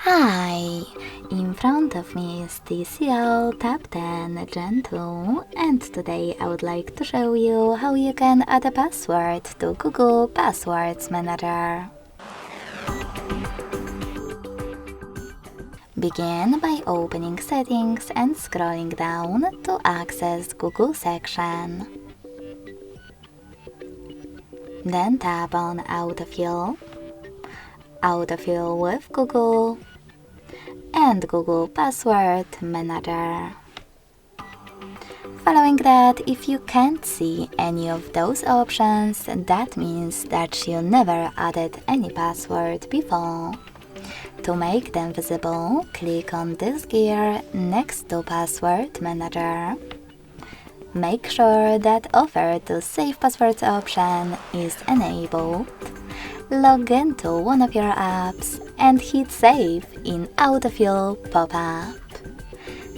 Hi! In front of me is TCL Tab 10 Gen 2, and today I would like to show you how you can add a password to Google Passwords Manager. Begin by opening Settings and scrolling down to access Google section. Then tap on Autofill, Autofill with Google, and Google Password Manager. Following that, if you can't see any of those options, that means that you never added any password before. To make them visible, click on this gear next to Password Manager. Make sure that Offer to Save Passwords option is enabled. Log into one of your apps and hit Save in Autofill pop-up.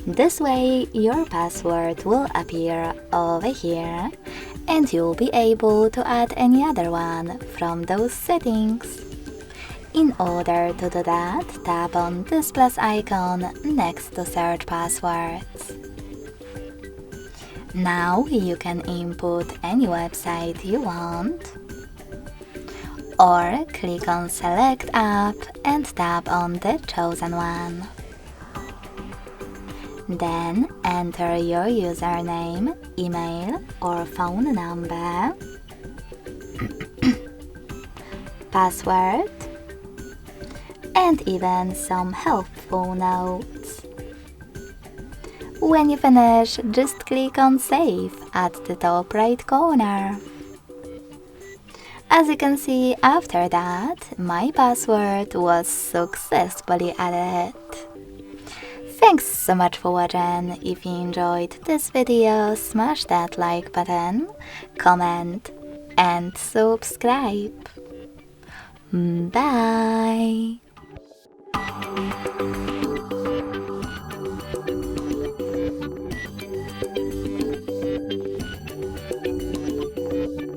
This way, your password will appear over here and you'll be able to add any other one from those settings. In order to do that, tap on this plus icon next to Search Passwords. Now you can input any website you want, or click on Select App and tap on the chosen one. Then enter your username, email or phone number, password, and even some helpful notes. When you finish, just click on Save at the top right corner. As you can see, after that, my password was successfully added. Thanks so much for watching. If you enjoyed this video, smash that like button, comment and subscribe. Bye!